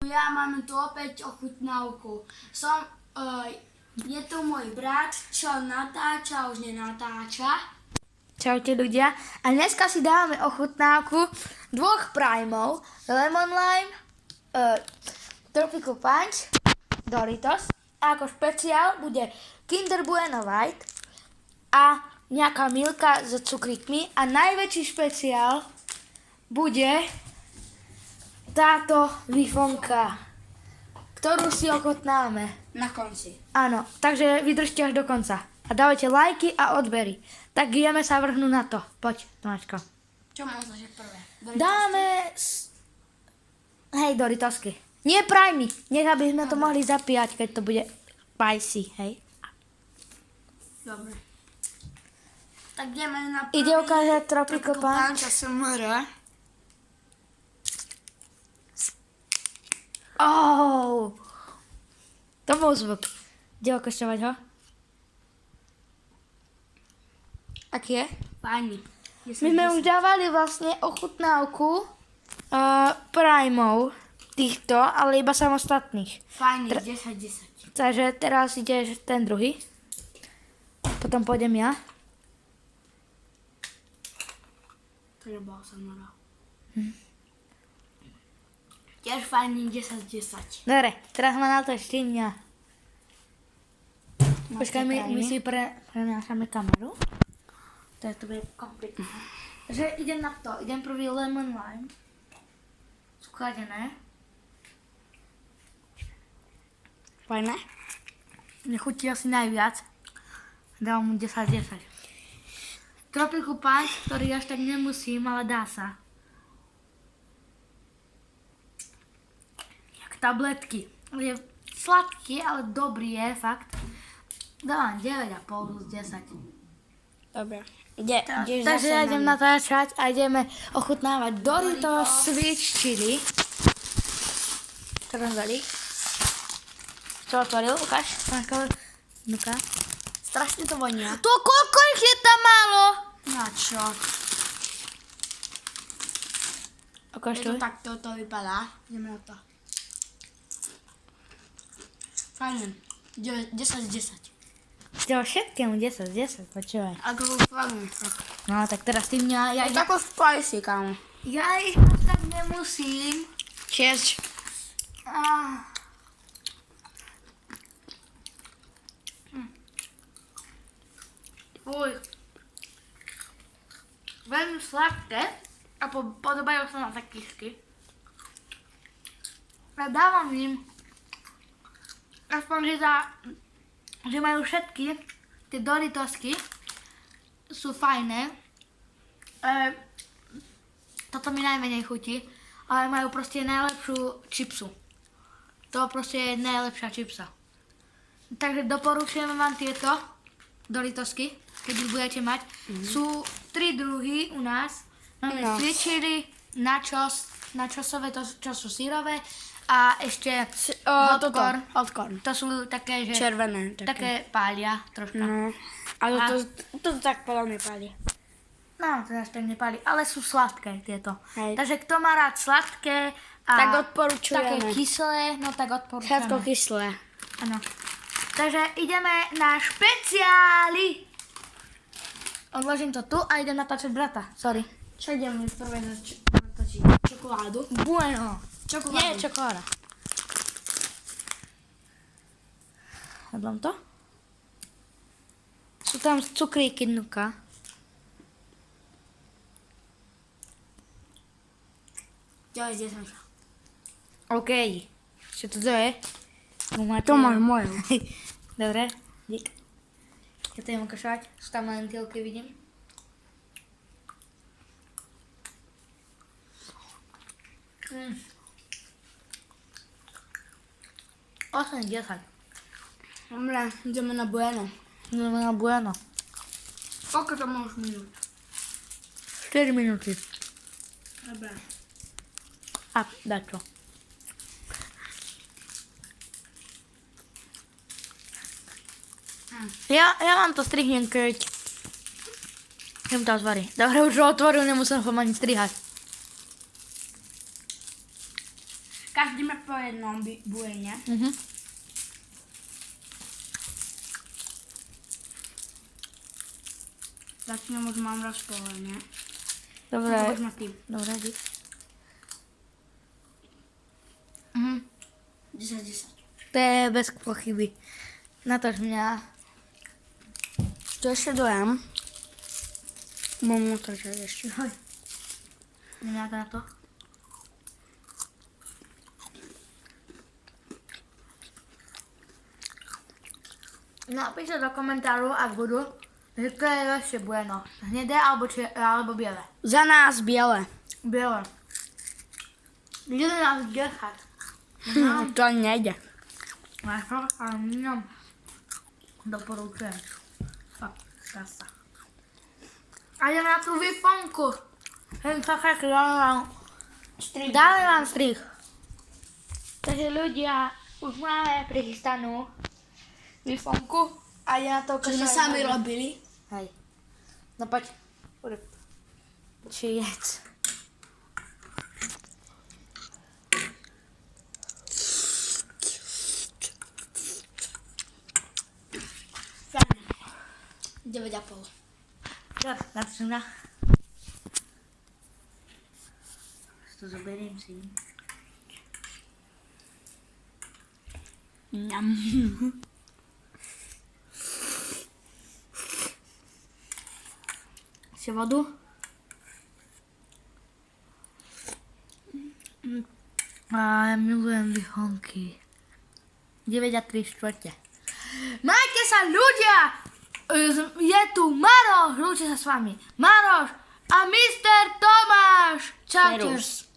ja máme tu opäť ochutnávku. Je tu môj brat, čo natáča, už nenatáča. Čaute ľudia. A dneska si dávame ochutnávku dvoch Primeov. Lemon Lime, Tropical Punch, Doritos. A ako špeciál bude Kinder Bueno White a nejaká milka s cukríkmi. A najväčší špeciál bude táto vifonka, ktorú si ochutnáme. Na konci. Áno, takže vydržte až do konca. A dávajte lajky a odbery. Tak ideme sa vrhnúť na to. Poď, Tomáčko. Čo mám zažiť prvé? Dáme... Hej, Doritosky. Nie Primey. Nech aby sme to mohli zapíjať, keď to bude spicy, hej. Dobre. Tak ideme na prvý. Ide ukázať Tropical Punch. ASMR. Oh, to bol zvuk. Ide okošťovať ho? Aký je? Fajný. My sme už dávali vlastne ochutnávku Primeov týchto, ale iba samostatných. Fajný, 10-10. Takže teraz ide ten druhý. Potom pôjdem ja. To nebol ASMR. Tiež fajný, 10-10. Dobre, teraz ma na to ešte ja. Počkaj, my si prenášame kameru. To bude komplikované. Takže idem na to. Idem prvý Lemon Lime. Skladené. Fajné? Mne chutí asi najviac. Dávam mu 10-10. Tropical Punch, ktorý až tak nemusím, ale dá sa. Jak tabletky. Je sladký, ale dobrý je, fakt. Dávam 9,5 z 10. Dobre. Takže ja idem natáčať a ideme ochutnávať Doritos Sweet Chili. Čo tam dali? Čo otvoril? Ukáž. Nuka. Strašne to vonia. To koľko ich je tam málo? Na čo? Je Okoštuj. to takto to vypadá. Ideme na to. Fajné. 10-10. Chcel všetkému 10 z 10, počúvaj. Ako fajné. No tak teraz ty mňa, Je tako spicy, kámo. ja ich až tak nemusím. Cheers. Fuj. Veľmi sladké a podobajú sa na takýšky. A dávam im aspoň, že majú všetky tie Doritosky sú fajné. Toto mi najmenej chutí, ale majú proste najlepšiu čipsu. To proste je najlepšia čipsa. Takže doporučujem vám tieto Doritosky, keď ich budete mať. Sú 3 druhy u nás. Máme sweet chili, nachosové, to čo sú sírové, a ešte hotcorn. Hotcorn. To sú také, že Červené. také pália troška. No. Ale to tak podľa mňa páli. No, to až tak nepáli, ale sú sladké tieto. Hej. Takže kto má rád sladké a Tak odporúčujeme. také kyslé, no tak odporúčame. Všetko kyslé. Áno. Takže ideme na špeciály. Odložím to tu a idem natáčať brata. Sorry. Čo ideme prvé natočiť? Čokoládu? Bueno. Čokoládu. Nie, čokoláda. Hľadám to. Sú tam cukríky, nuka. 10. OK. Čo to je? To máš moje. Dobre, dík. Ja to idem ukašovať. Sú tam lentilky, vidím. Mm. 8-10. Dobre, ideme na Bueno. Ideme na Bueno. Koľko to máš minút? 4 minúty. Dobre. A daj čo. Ja vám to strihnem, keď to otvorí. Dobre, už ho otvoril, nemusím ho ani strihať. Každý ideme po jednom bujene. Začnem už mám rozpolenie. Dobre. Poďme ty. Dobre, ty. 10. To je bez pochyby. Natoč mňa. To ešte dojem. Mám otočať ešte. Hoj. Mňa na to. Napíšte do komentáru, ak budú, že to je lepšie bueno. Hnedé alebo biele. Za nás biele. Biele. Ide nás dechať. To nejde. Ale mňam doporučujem. Fakt, kasa. A idem na tú výponku. Hej, čakajte, dáme vám strich. Takže ľudia, už máme prichystanú výfonku a ide na to Čo sme sami robili. Hej. No poď. Či jedz. Fajne. 9,5. Tak, začína. To zoberiem si. Mňam. Chce vodu? A ja milujem výhonky. 9 a 3/4. Majte sa ľudia! Je tu Maroš, lúči sa s vami. Maroš a Mr. Tomáš. Čaute. Serus.